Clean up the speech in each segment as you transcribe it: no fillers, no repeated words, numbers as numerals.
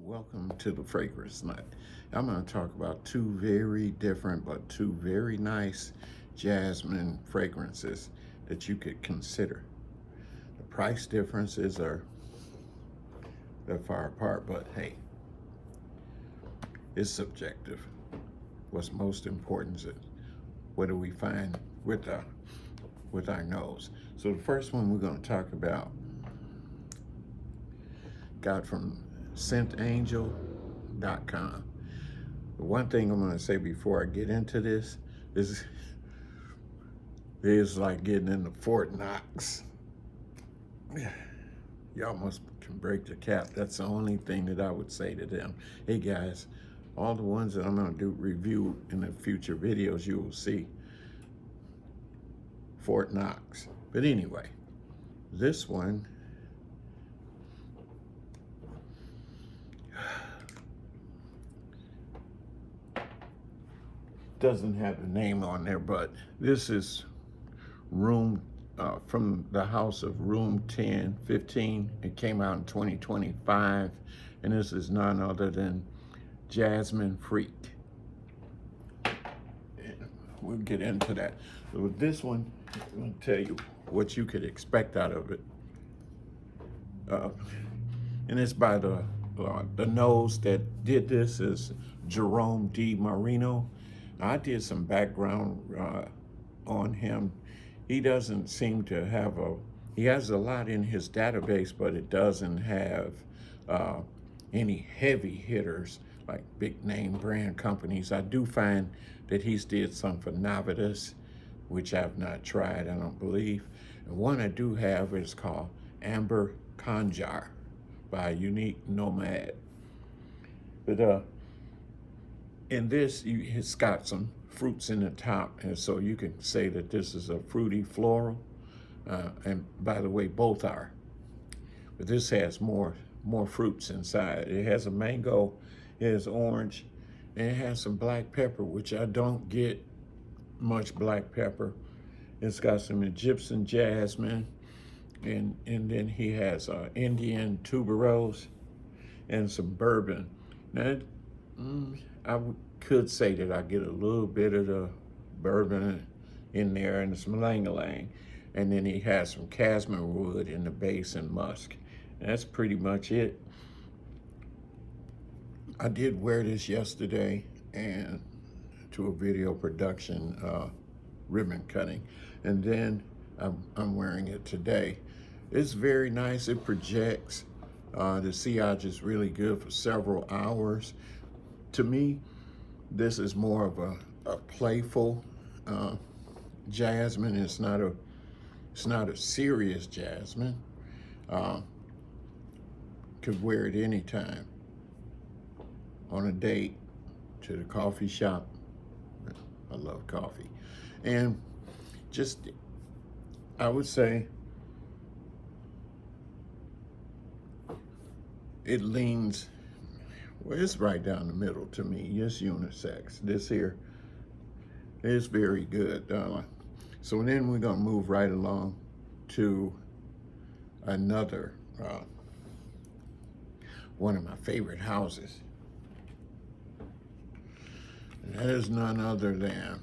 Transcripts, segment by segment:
Welcome to the Fragrance Nut. I'm going to talk about two very different but two very nice jasmine fragrances that you could consider. The price differences are they're far apart, but hey, it's subjective. What's most important is what do we find with our nose. So the first one we're going to talk about got from scentangel.com. The one thing I'm going to say before I get into this is it's like getting into Fort Knox. Y'all must can break the cap. That's the only thing that I would say to them. Hey guys, all the ones that I'm going to do review in the future videos, you will see Fort Knox. But anyway, this one doesn't have the name on there, but this is from the house of Room 1015. It came out in 2025, and this is none other than Jasmine Freak. And we'll get into that. So with this one, I'm going to tell you what you could expect out of it. And it's by the nose that did this is Jerome D. Marino. I did some background on him. He doesn't seem to have he has a lot in his database, but it doesn't have any heavy hitters like big name brand companies. I do find that he's did some for Novitas, which I've not tried, I don't believe. And one I do have is called Amber Conjar by Unique Nomad. But in this, it's got some fruits in the top, and so you can say that this is a fruity floral. And by the way, both are. But this has more fruits inside. It has a mango, it has orange, and it has some black pepper, which I don't get much black pepper. It's got some Egyptian jasmine, and then he has Indian tuberose and some bourbon. Now, I could say that I get a little bit of the bourbon in there and some ylang-ylang. And then he has some cassimine wood in the base and musk. And that's pretty much it. I did wear this yesterday and to a video production ribbon cutting. And then I'm wearing it today. It's very nice. It projects. The sillage is really good for several hours. To me, this is more of a playful jasmine. It's not a serious jasmine. Could wear it anytime. On a date, to the coffee shop. I love coffee. And just, I would say, it leans, well, it's right down the middle to me. It's unisex. This here is very good. So then we're gonna move right along to another, one of my favorite houses. And that is none other than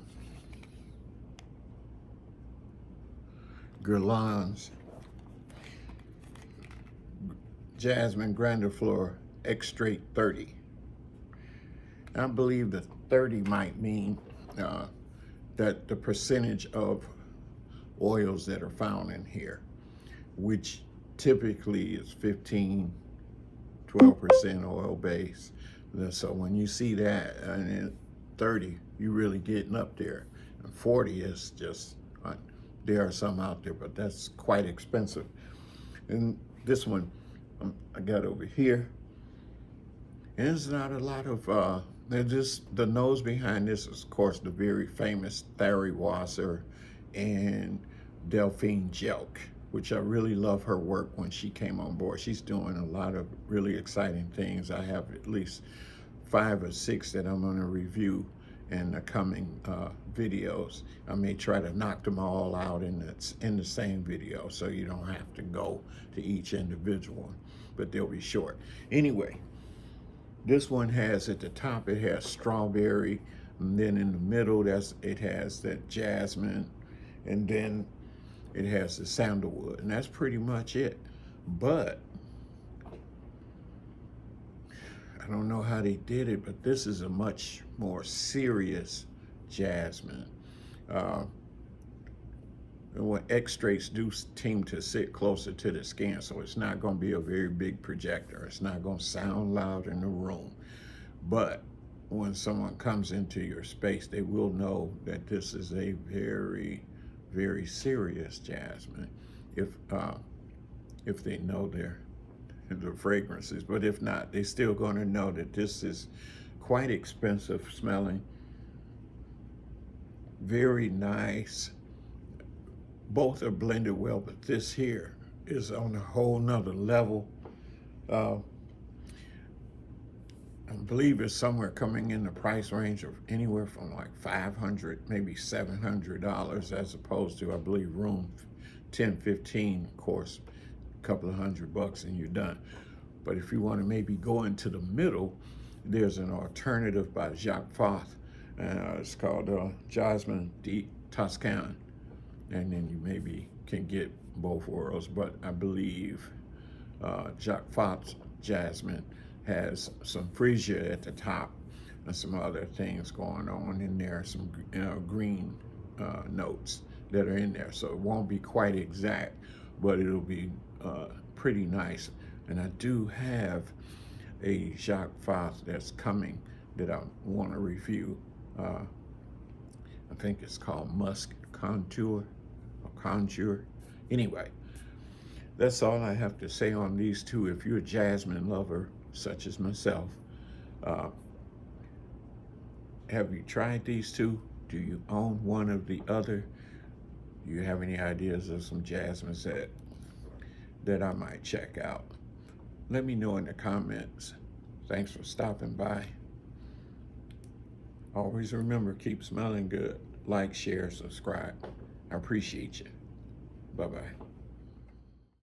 Guerlain's Jasmine Grandiflorum Extrait 30. I believe that 30 might mean that the percentage of oils that are found in here, which typically is 12% oil base. So when you see that, and 30, you're really getting up there. And 40 is just, there are some out there, but that's quite expensive. And this one I got over here. And there's not a lot of, the nose behind this is, of course, the very famous Wasser and Delphine Jelk, which I really love her work when she came on board. She's doing a lot of really exciting things. I have at least 5 or 6 that I'm gonna review in the coming videos. I may try to knock them all out in the same video, so you don't have to go to each individual one, but they'll be short. Anyway, This one has at the top, it has strawberry, and then in the middle, it has that jasmine, and then it has the sandalwood, and that's pretty much it. But I don't know how they did it, but this is a much more serious jasmine. Uh, and what extracts do seem to sit closer to the skin, so it's not going to be a very big projector. It's not going to sound loud in the room. But when someone comes into your space, they will know that this is a very, very serious jasmine. If they know the fragrances, but if not, they're still going to know that this is quite expensive smelling, very nice. Both are blended well, but this here is on a whole nother level. Uh, I believe it's somewhere coming in the price range of anywhere from like $500, maybe $700, as opposed to, I believe, room 10, 15, of course, a couple of $100 and you're done. But if you want to maybe go into the middle, there's an alternative by Jacques Fath. It's called Jasmin de Toscane. And then you maybe can get both worlds. But I believe Jacques Fath's Jasmine has some freesia at the top and some other things going on in there, some green notes that are in there. So it won't be quite exact, but it'll be pretty nice. And I do have a Jacques Fath that's coming that I want to review. I think it's called Musk Contour or Conjure. Anyway, that's all I have to say on these two. If you're a jasmine lover, such as myself, have you tried these two? Do you own one of the other? Do you have any ideas of some jasmines that I might check out? Let me know in the comments. Thanks for stopping by. Always remember, keep smelling good. Like, share, subscribe. I appreciate you. Bye-bye.